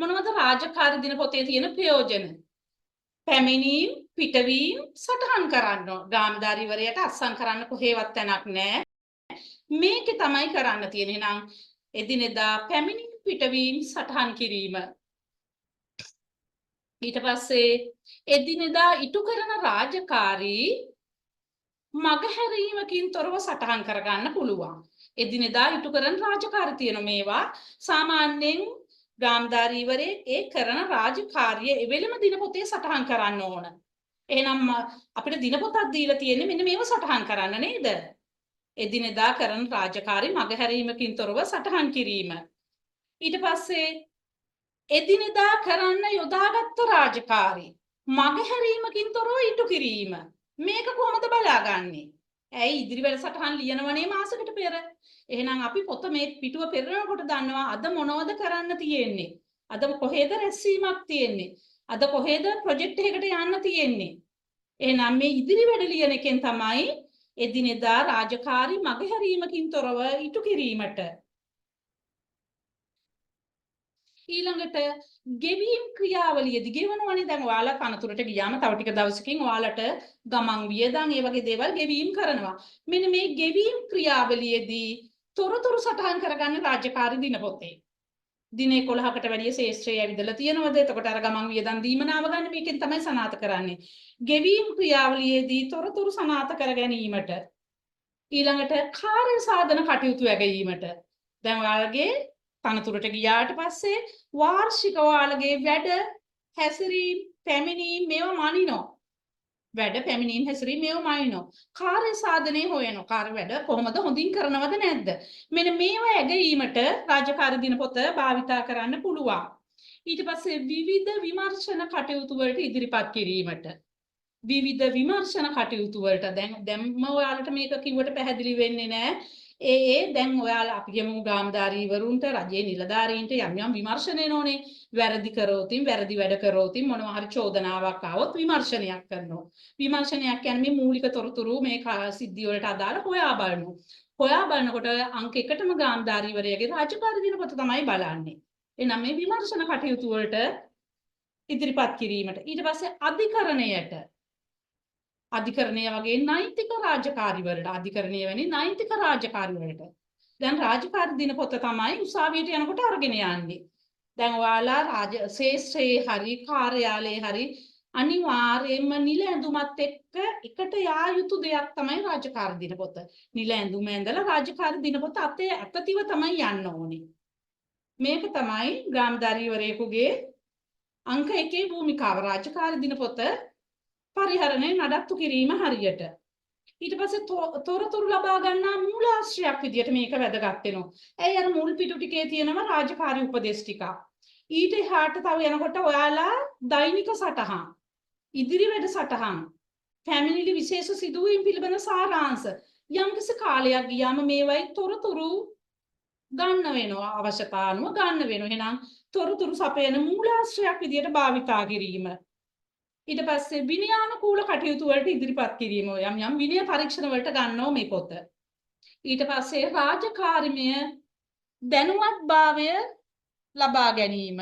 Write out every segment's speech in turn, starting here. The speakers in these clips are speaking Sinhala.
මොනවද රාජකාරී දිනපොතේ තියෙන ප්‍රයෝජන? පැමිණීම් පිටවීම් සටහන් කරන්න ගාම්ධාරීවරයට අත්සන් කරන්න කොහෙවත් තැනක් නැහැ. මේකේ තමයි කරන්න තියෙන්නේ. නම් එදිනෙදා පැමිණීම් පිටවීම් සටහන් කිරීම. ඊට පස්සේ එදිනෙදා ඉටු කරන රාජකාරී මගහැරීමකින් තොරව සටහන් කරගන්න පුළුවන්. එදිනෙදා ඉටු කරන රාජකාරී තියෙන මේවා සාමාන්‍යයෙන් ගාම්ධාරීවරේ ඒ කරන රාජකාරිය එවෙලම දිනපොතේ සටහන් කරන්න ඕන. එහෙනම් අපිට දිනපොතක් දීලා තියෙන්නේ මෙන්න මේව සටහන් කරන්න නේද? එදිනෙදා කරන රාජකාරී මගහැරීමකින් තොරව සටහන් කිරීම. ඊට පස්සේ එදිනෙදා කරන්න යොදාගත්ත රාජකාරී මගහැරීමකින් තොරව ඉටු කිරීම. මේක කොහොමද බලාගන්නේ? ඇයි ඉදිරි වැඩසටහන් ලියනවනේ මාසෙකට පෙර. එහෙනම් අපි පොත මේ පිටුව පෙරනකොට දන්නවා අද මොනවද කරන්න තියෙන්නේ. අද කොහෙද රැස්වීමක් තියෙන්නේ. අද කොහෙද ප්‍රොජෙක්ට් එකකට යන්න තියෙන්නේ. එහෙනම් මේ ඉදිරි වැඩ ලියන එකෙන් තමයි එදිනෙදා රාජකාරී මගහැරීමකින් තොරව ඉටු කිරීමට. ඊළඟට ගෙවීම් ක්‍රියාවලියේදී ගෙවනවනේ. දැන් ඔයාලා කනතුරට ගියාම තව ටික දවසකින් ඔයාලට ගමන් වියදම් ඒ වගේ දේවල් ගෙවීම් කරනවා. මෙන්න මේ ගෙවීම් ක්‍රියාවලියේදී තොරතුරු සටහන් කරගන්න රාජකාරී දිනපොතේ. දින 11කට වැඩිය ශේෂ්ත්‍රය ඇවිදලා තියෙනවද? එතකොට අර ගමන් වියදම් දීමනාව ගන්න මේකෙන් තමයි සනාථ කරන්නේ. ගෙවීම් ක්‍රියාවලියේදී තොරතුරු සනාථ කර ගැනීමට. ඊළඟට කාර්ය සාධන කටයුතු ඇගීමට. දැන් ඔයාලගේ තනතුරට ගියාට පස්සේ වාර්ෂික ඔයාලගේ වැඩ හැසිරීම් පැමිණීම් මේවා මනිනවා. වැඩ පැමිණීම් හැසිරීම් මේවා මනිනවා. කාර්ය සාධනේ හොයනවා. කාර්ය වැඩ කොහොමද හොඳින් කරනවද නැද්ද? මෙන්න මේවා ඇගීමට රාජකාරී දිනපොත භාවිතා කරන්න පුළුවන්. ඊට පස්සේ විවිධ විමර්ශන කටයුතු වලට ඉදිරිපත් කිරීමට. විවිධ විමර්ශන කටයුතු වලට දැන්ම ඔයාලට මේක කිව්වට පැහැදිලි වෙන්නේ නැහැ. දැන් ඔයාලා අපි කියමු ගාම්ධාරීවරුන්ට රජයේ නිලධාරීන්ට යම් යම් විමර්ශන එනෝනේ. වැරදි කරෝතින් වැරදි වැඩ කරෝතින් මොනවා හරි චෝදනාවක් ආවොත් විමර්ශනයක් කරනවා. විමර්ශනයක් කියන්නේ මේ මූලික තොරතුරු මේ සිද්ධිය වලට අදාළ හොයා බලනවා. හොයා බලනකොට අංක 1ටම ගාම්ධාරීවරයාගේ රාජකාරී දිනපොත තමයි බලන්නේ. එහෙනම් මේ විමර්ශන කටයුතු වලට ඉදිරිපත් කිරීමට. ඊට පස්සේ අධිකරණයට අධිකරණය වගේ නෛතික රාජකාරී වලට අධිකරණය වැනි නෛතික රාජකාරී වලට දැන් රාජකාරී දිනපොත තමයි උසාවියට යනකොට අරගෙන යන්නේ. දැන් ඔයාලා ශේෂ්ත්‍රයේ හරි කාර්යාලයේ හරි අනිවාර්යයෙන්ම නිල ඇඳුමත් එක්ක එකට යා යුතු දෙයක් තමයි රාජකාරී දිනපොත. නිල ඇඳුම ඇඳලා රාජකාරී දිනපොත අතේ අතතිව තමයි යන්න ඕනේ. මේක තමයි ග්‍රාමධාරීවරයෙකුගේ අංක 1 භූමිකාව රාජකාරී දිනපොත පරිහරණය නඩත්තු කිරීම හරියට. ඊට පස්සේ තොරතුරු ලබා ගන්නා මූලාශ්‍රයක් විදියට මේක වැදගත් වෙනවා. ඇයි අර මුල් පිටු ටිකේ තියෙනවා රාජකාරී උපදේශ ටික. ඊට එහාට තව යනකොට ඔයාලා දෛනික සටහන්, ඉදිරි වැඩ සටහන්, පැමිණිලි විශේෂ සිදුවීම් පිළිබඳ සාරාංශ යම්කිසි කාලයක් ගියාම මේවයි තොරතුරු ගන්න වෙනවා. අවශ්‍යතාවනුව ගන්න වෙනවා. එහෙනම් තොරතුරු සපයන මූලාශ්‍රයක් විදියට භාවිතා කිරීම. ඊට පස්සේ විනයානුකූල කටයුතු වලට ඉදිරිපත් කිරීම යම් යම් විනය පරීක්ෂණ වලට ගන්නවා මේ පොත. ඊට පස්සේ රාජකාරීමය දැනුවත්භාවය ලබා ගැනීම.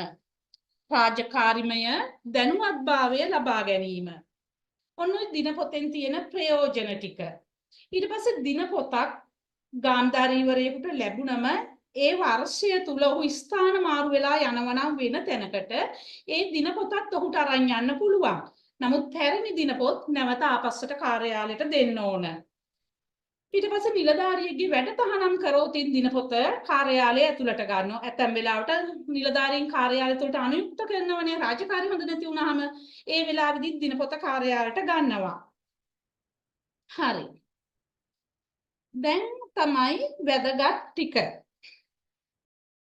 රාජකාරීමය දැනුවත්භාවය ලබා ගැනීම. ඔන්න ඔය දිනපොතෙන් තියෙන ප්‍රයෝජන ටික. ඊට පස්සේ දිනපොතක් ගාම්ධාරීවරයෙකුට ලැබුණම ඒ වර්ෂය තුල ඔහු ස්ථාන මාරු වෙලා යනවනම් වෙන තැනකට ඒ දිනපොතත් ඔහුට අරන් යන්න පුළුවන්. නමුත් පැරණි දිනපොත් නැවත ආපස්සට කාර්යාලයට දෙන්න ඕන. ඊට පස්සේ නිලධාරියෙක්ගේ වැඩ තහනම් කරෝතින් දිනපොත කාර්යාලය ඇතුළට ගන්නවා. ඇතැම් වෙලාවට නිලධාරීන් කාර්යාලය තුළට අනුයුක්ත කරනවනේ රාජකාරී හොඳ නැති වුනහම ඒ වෙලාවෙදි දිනපොත කාර්යාලයට ගන්නවා. හරි. දැන් තමයි වැදගත් ටික.